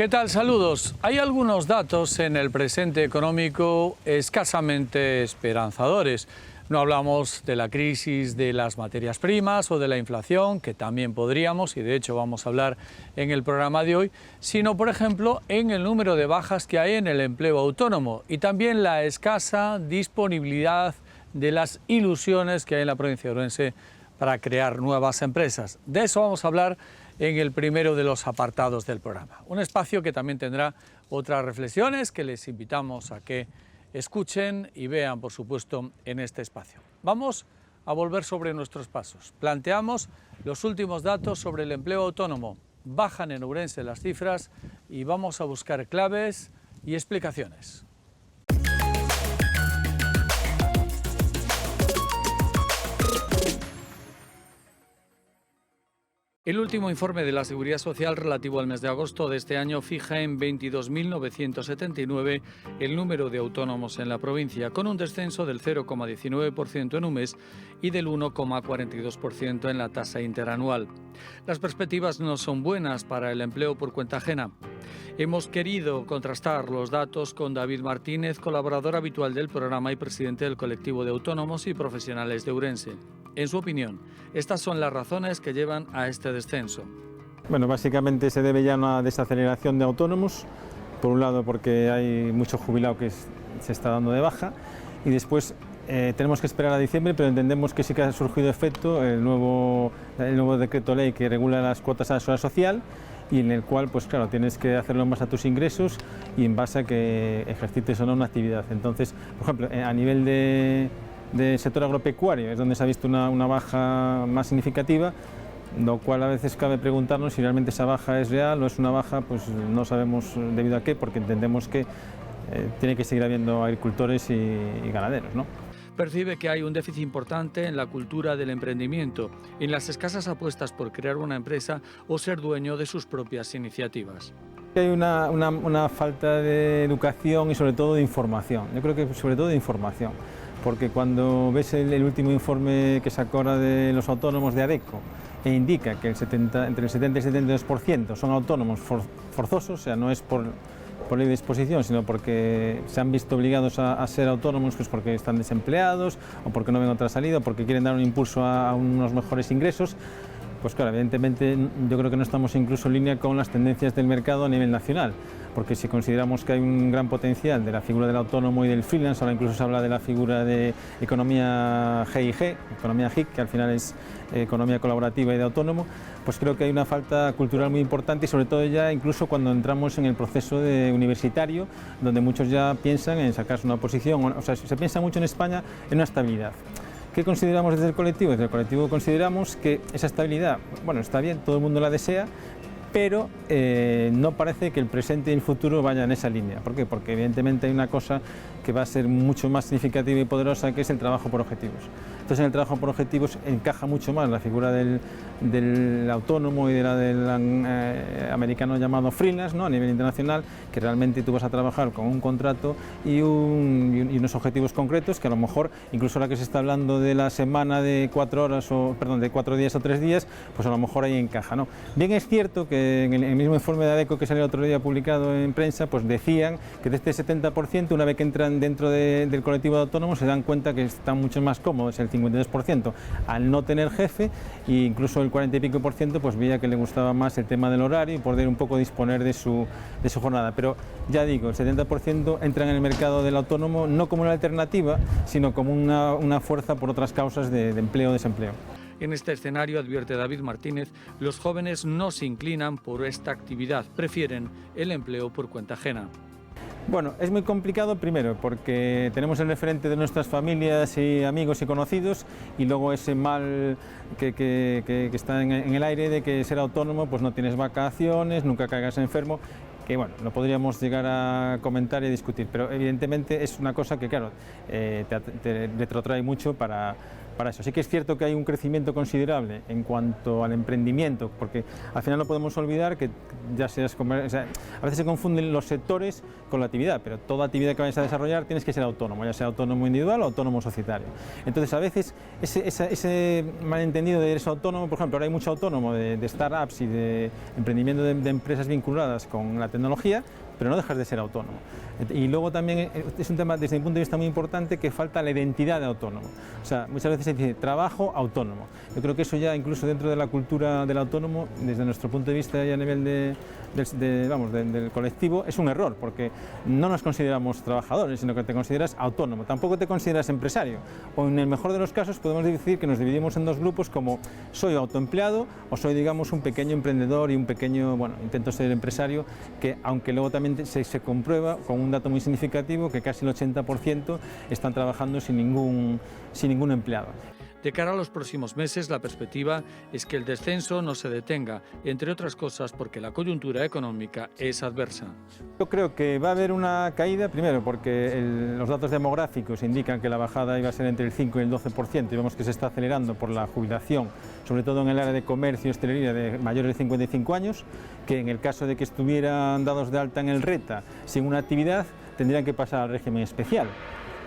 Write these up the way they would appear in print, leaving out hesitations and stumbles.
¿Qué tal? Saludos. Hay algunos datos en el presente económico escasamente esperanzadores. No hablamos de la crisis de las materias primas o de la inflación, que también podríamos, y de hecho vamos a hablar en el programa de hoy, sino, por ejemplo, en el número de bajas que hay en el empleo autónomo y también la escasa disponibilidad de las ilusiones que hay en la provincia de Ourense para crear nuevas empresas. De eso vamos a hablar en el primero de los apartados del programa. Un espacio que también tendrá otras reflexiones que les invitamos a que escuchen y vean, por supuesto, en este espacio. Vamos a volver sobre nuestros pasos. Planteamos los últimos datos sobre el empleo autónomo. Bajan en Ourense las cifras y vamos a buscar claves y explicaciones. El último informe de la Seguridad Social relativo al mes de agosto de este año fija en 22.979 el número de autónomos en la provincia, con un descenso del 0,19% en un mes y del 1,42% en la tasa interanual. Las perspectivas no son buenas para el empleo por cuenta ajena. Hemos querido contrastar los datos con David Martínez, colaborador habitual del programa y presidente del colectivo de autónomos y profesionales de Ourense. En su opinión, estas son las razones que llevan a este descenso. Bueno, básicamente se debe ya a una desaceleración de autónomos, por un lado porque hay mucho jubilado que se está dando de baja, y después tenemos que esperar a diciembre, pero entendemos que sí que ha surgido efecto el nuevo decreto ley que regula las cuotas a la seguridad social, y en el cual, pues claro, tienes que hacerlo en base a tus ingresos y en base a que ejercites o no una actividad. Entonces, por ejemplo, a nivel del sector agropecuario es donde se ha visto una baja más significativa, lo cual a veces cabe preguntarnos si realmente esa baja es real o es una baja, pues no sabemos debido a qué, porque entendemos que tiene que seguir habiendo agricultores y ganaderos, ¿no? Percibe que hay un déficit importante en la cultura del emprendimiento, en las escasas apuestas por crear una empresa o ser dueño de sus propias iniciativas. Hay una falta de educación y sobre todo de información. Yo creo que sobre todo de información, porque cuando ves el último informe que sacó ahora de los autónomos de ADECO e indica que entre el 70 y el 72% son autónomos forzosos, o sea, no es por ley de disposición, sino porque se han visto obligados a ser autónomos, pues porque están desempleados o porque no ven otra salida o porque quieren dar un impulso a unos mejores ingresos. Pues claro, evidentemente yo creo que no estamos incluso en línea con las tendencias del mercado a nivel nacional, porque si consideramos que hay un gran potencial de la figura del autónomo y del freelance, ahora incluso se habla de la figura de economía GIG, economía GIC, que al final es economía colaborativa y de autónomo, pues creo que hay una falta cultural muy importante y sobre todo ya incluso cuando entramos en el proceso universitario, donde muchos ya piensan en sacarse una oposición, o sea, se piensa mucho en España en una estabilidad. ¿Qué consideramos desde el colectivo? Desde el colectivo consideramos que esa estabilidad, bueno, está bien, todo el mundo la desea, pero no parece que el presente y el futuro vayan en esa línea. ¿Por qué? Porque evidentemente hay una cosa que va a ser mucho más significativa y poderosa, que es el trabajo por objetivos. Entonces, en el trabajo por objetivos encaja mucho más la figura del autónomo y de la del americano llamado freelance, ¿no? A nivel internacional, que realmente tú vas a trabajar con un contrato y unos objetivos concretos, que a lo mejor, incluso ahora que se está hablando de la semana de 4 horas, de 4 días o 3 días, pues a lo mejor ahí encaja, ¿no? Bien es cierto que en el mismo informe de ADECO que salió el otro día publicado en prensa, pues decían que de este 70%, una vez que entran dentro del colectivo de autónomos, se dan cuenta que están mucho más cómodos, el 52%, al no tener jefe, e incluso el 40 y pico por ciento pues veía que le gustaba más el tema del horario y poder un poco disponer de su jornada. Pero ya digo, el 70% entran en el mercado del autónomo no como una alternativa, sino como una fuerza por otras causas de empleo o desempleo. En este escenario, advierte David Martínez, los jóvenes no se inclinan por esta actividad, prefieren el empleo por cuenta ajena. Bueno, es muy complicado primero porque tenemos el referente de nuestras familias y amigos y conocidos, y luego ese mal que está en el aire de que ser autónomo pues no tienes vacaciones, nunca caigas enfermo, que bueno, lo podríamos llegar a comentar y discutir, pero evidentemente es una cosa que claro, te retrotrae mucho para para eso. Sí que es cierto que hay un crecimiento considerable en cuanto al emprendimiento, porque al final no podemos olvidar que ya seas o sea, a veces se confunden los sectores con la actividad, pero toda actividad que vayas a desarrollar tienes que ser autónomo, ya sea autónomo individual o autónomo societario. Entonces a veces ese malentendido de eres autónomo, por ejemplo, ahora hay mucho autónomo de startups y de emprendimiento de empresas vinculadas con la tecnología, pero no dejas de ser autónomo. Y luego también es un tema, desde mi punto de vista, muy importante, que falta la identidad de autónomo. O sea, muchas veces se dice trabajo autónomo. Yo creo que eso ya, incluso dentro de la cultura del autónomo, desde nuestro punto de vista y a nivel del colectivo, es un error, porque no nos consideramos trabajadores, sino que te consideras autónomo. Tampoco te consideras empresario. O en el mejor de los casos podemos decir que nos dividimos en dos grupos, como soy autoempleado o soy, digamos, un pequeño emprendedor y un pequeño, bueno, intento ser empresario, que aunque luego también se comprueba con un dato muy significativo que casi el 80% están trabajando sin ningún empleado. De cara a los próximos meses, la perspectiva es que el descenso no se detenga, entre otras cosas porque la coyuntura económica es adversa. Yo creo que va a haber una caída, primero porque los datos demográficos indican que la bajada iba a ser entre el 5 y el 12% y vemos que se está acelerando por la jubilación, sobre todo en el área de comercio y hostelería de mayores de 55 años, que en el caso de que estuvieran dados de alta en el RETA sin una actividad, tendrían que pasar al régimen especial.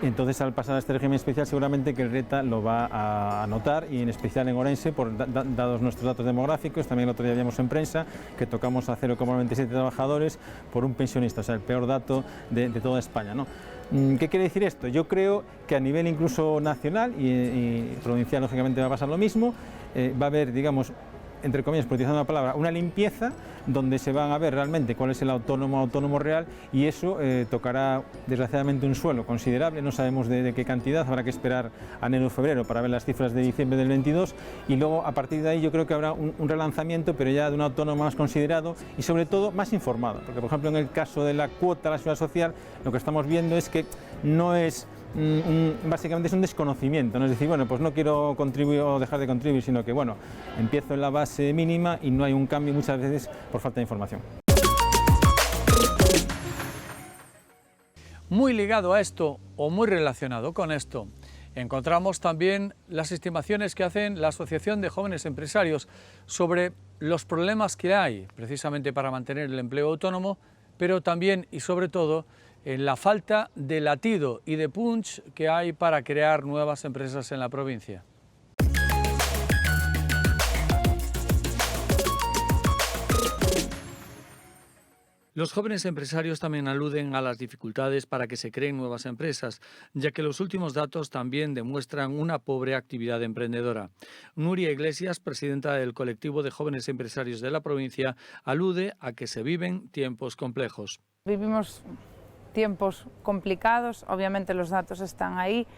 Entonces, al pasar a este régimen especial, seguramente que el RETA lo va a notar, y en especial en Orense, dados nuestros datos demográficos. También el otro día vimos en prensa que tocamos a 0,97 trabajadores por un pensionista, o sea, el peor dato de toda España, ¿no? ¿Qué quiere decir esto? Yo creo que a nivel incluso nacional y provincial, lógicamente, va a pasar lo mismo. Va a haber, digamos, entre comillas, por utilizar una palabra, una limpieza donde se van a ver realmente cuál es el autónomo real, y eso tocará desgraciadamente un suelo considerable. No sabemos de qué cantidad, habrá que esperar a enero o febrero para ver las cifras de diciembre del 22, y luego a partir de ahí yo creo que habrá un relanzamiento, pero ya de un autónomo más considerado y sobre todo más informado, porque por ejemplo en el caso de la cuota a la seguridad social lo que estamos viendo es que no es básicamente es un desconocimiento, no es decir, bueno, pues no quiero contribuir o dejar de contribuir, sino que bueno, empiezo en la base mínima y no hay un cambio muchas veces por falta de información. Muy ligado a esto, o muy relacionado con esto, encontramos también las estimaciones que hacen la Asociación de Jóvenes Empresarios sobre los problemas que hay precisamente para mantener el empleo autónomo, pero también y sobre todo en la falta de latido y de punch que hay para crear nuevas empresas en la provincia. Los jóvenes empresarios también aluden a las dificultades para que se creen nuevas empresas, ya que los últimos datos también demuestran una pobre actividad emprendedora. Nuria Iglesias, presidenta del colectivo de jóvenes empresarios de la provincia, alude a que se viven tiempos complejos. Vivimos tiempos complicados, obviamente los datos están ahí.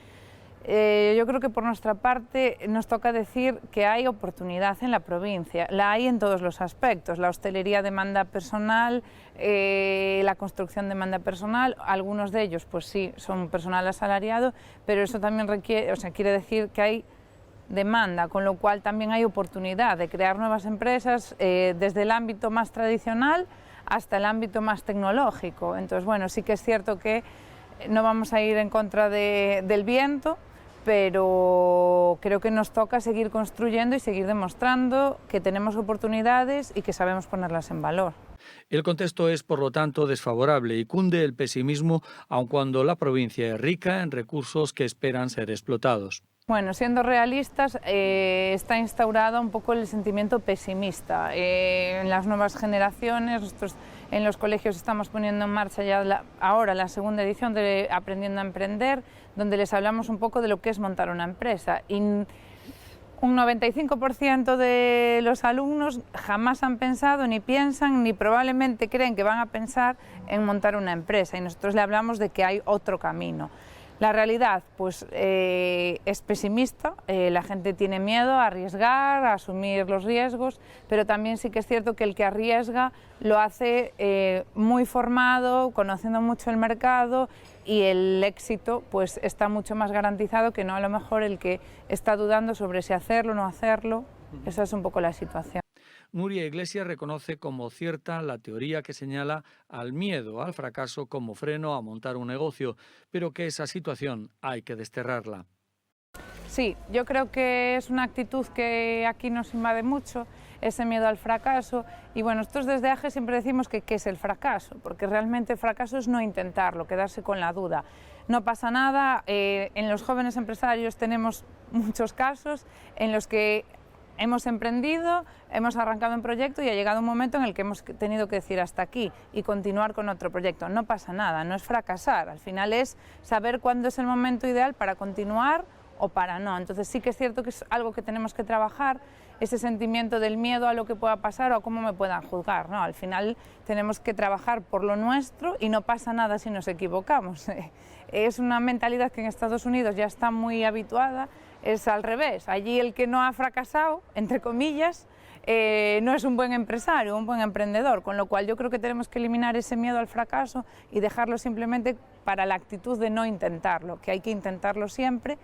Yo creo que por nuestra parte nos toca decir que hay oportunidad en la provincia, la hay en todos los aspectos. La hostelería demanda personal, la construcción demanda personal, algunos de ellos pues sí son personal asalariado, pero eso también requiere, quiere decir que hay demanda, con lo cual también hay oportunidad de crear nuevas empresas desde el ámbito más tradicional hasta el ámbito más tecnológico. Entonces, bueno, sí que es cierto que no vamos a ir en contra del viento, pero creo que nos toca seguir construyendo y seguir demostrando que tenemos oportunidades y que sabemos ponerlas en valor. El contexto es, por lo tanto, desfavorable y cunde el pesimismo, aun cuando la provincia es rica en recursos que esperan ser explotados. Bueno, siendo realistas, está instaurado un poco el sentimiento pesimista. En las nuevas generaciones, nosotros en los colegios estamos poniendo en marcha ya ahora la segunda edición de Aprendiendo a Emprender, donde les hablamos un poco de lo que es montar una empresa. Y un 95% de los alumnos jamás han pensado, ni piensan, ni probablemente creen que van a pensar en montar una empresa, y nosotros le hablamos de que hay otro camino. La realidad pues, es pesimista, la gente tiene miedo a arriesgar, a asumir los riesgos, pero también sí que es cierto que el que arriesga lo hace muy formado, conociendo mucho el mercado, y el éxito pues, está mucho más garantizado que no a lo mejor el que está dudando sobre si hacerlo o no hacerlo. Esa es un poco la situación. Nuria Iglesias reconoce como cierta la teoría que señala al miedo al fracaso como freno a montar un negocio, pero que esa situación hay que desterrarla. Sí, yo creo que es una actitud que aquí nos invade mucho, ese miedo al fracaso, y bueno, nosotros desde AGE siempre decimos que qué es el fracaso, porque realmente el fracaso es no intentarlo, quedarse con la duda. No pasa nada, en los jóvenes empresarios tenemos muchos casos en los que hemos emprendido, hemos arrancado un proyecto y ha llegado un momento en el que hemos tenido que decir hasta aquí y continuar con otro proyecto. No pasa nada, no es fracasar, al final es saber cuándo es el momento ideal para continuar o para no. Entonces sí que es cierto que es algo que tenemos que trabajar, ese sentimiento del miedo a lo que pueda pasar o a cómo me puedan juzgar, ¿no? Al final tenemos que trabajar por lo nuestro y no pasa nada si nos equivocamos. Es una mentalidad que en Estados Unidos ya está muy habituada, es al revés. Allí el que no ha fracasado, entre comillas, no es un buen empresario, un buen emprendedor, con lo cual yo creo que tenemos que eliminar ese miedo al fracaso y dejarlo simplemente para la actitud de no intentarlo, que hay que intentarlo siempre,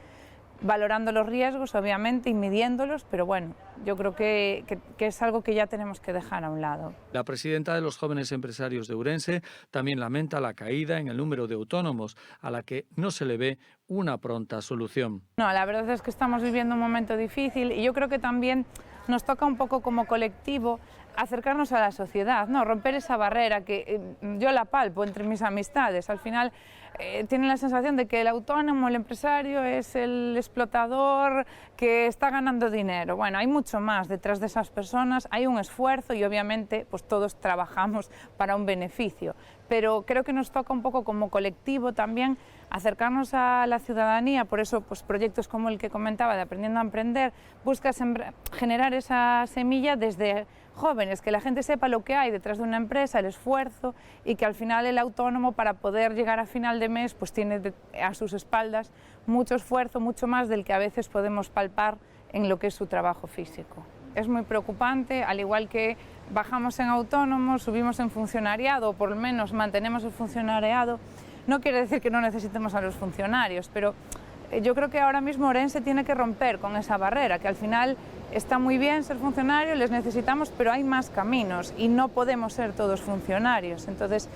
valorando los riesgos, obviamente, y midiéndolos, pero bueno, yo creo que es algo que ya tenemos que dejar a un lado. La presidenta de los Jóvenes Empresarios de Ourense también lamenta la caída en el número de autónomos, a la que no se le ve una pronta solución. No, la verdad es que estamos viviendo un momento difícil y yo creo que también nos toca un poco como colectivo acercarnos a la sociedad, ¿no? Romper esa barrera que yo la palpo entre mis amistades. Al final tienen la sensación de que el autónomo, el empresario es el explotador que está ganando dinero. Bueno, hay mucho más detrás de esas personas, hay un esfuerzo y obviamente pues todos trabajamos para un beneficio, pero creo que nos toca un poco como colectivo también acercarnos a la ciudadanía, por eso pues proyectos como el que comentaba de Aprendiendo a Emprender busca generar esa semilla desde jóvenes, que la gente sepa lo que hay detrás de una empresa, el esfuerzo, y que al final el autónomo, para poder llegar a final de mes, pues tiene a sus espaldas mucho esfuerzo, mucho más del que a veces podemos palpar en lo que es su trabajo físico. Es muy preocupante, al igual que bajamos en autónomos, subimos en funcionariado, o por lo menos mantenemos el funcionariado. No quiere decir que no necesitemos a los funcionarios, pero yo creo que ahora mismo Ourense tiene que romper con esa barrera, que al final está muy bien ser funcionario, les necesitamos, pero hay más caminos y no podemos ser todos funcionarios. Entonces,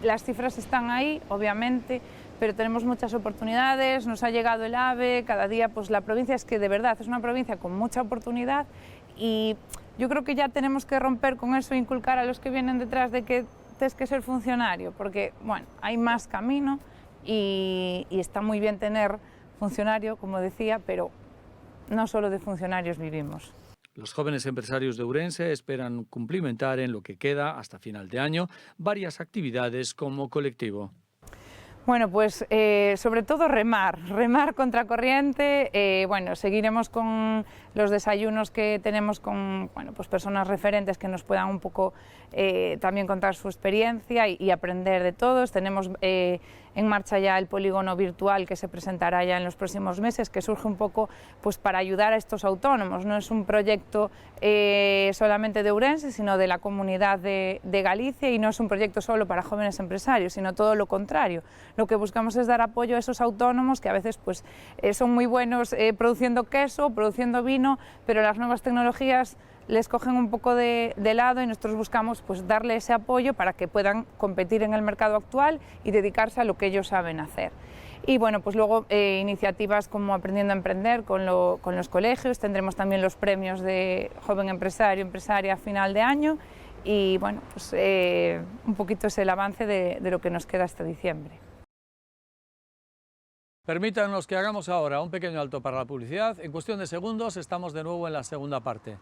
las cifras están ahí, obviamente, pero tenemos muchas oportunidades, nos ha llegado el AVE, cada día pues la provincia es que de verdad es una provincia con mucha oportunidad y yo creo que ya tenemos que romper con eso e inculcar a los que vienen detrás de que tienes que ser funcionario, porque bueno, hay más camino y está muy bien tener funcionario, como decía, pero no solo de funcionarios vivimos. Los jóvenes empresarios de Ourense esperan cumplimentar en lo que queda hasta final de año varias actividades como colectivo. Bueno, pues sobre todo remar contracorriente. Bueno, seguiremos con los desayunos que tenemos con pues personas referentes que nos puedan un poco también contar su experiencia y aprender de todos. Tenemos en marcha ya el polígono virtual que se presentará ya en los próximos meses, que surge un poco pues para ayudar a estos autónomos. No es un proyecto solamente de Ourense, sino de la comunidad de Galicia, y no es un proyecto solo para jóvenes empresarios, sino todo lo contrario. Lo que buscamos es dar apoyo a esos autónomos que a veces pues, son muy buenos produciendo queso, produciendo vino, pero las nuevas tecnologías les cogen un poco de lado y nosotros buscamos pues, darle ese apoyo para que puedan competir en el mercado actual y dedicarse a lo que ellos saben hacer. Y bueno, pues luego iniciativas como Aprendiendo a Emprender con los colegios, tendremos también los premios de Joven Empresario, Empresaria a final de año y bueno, pues un poquito es el avance de lo que nos queda hasta diciembre. Permítanos que hagamos ahora un pequeño alto para la publicidad. En cuestión de segundos estamos de nuevo en la segunda parte.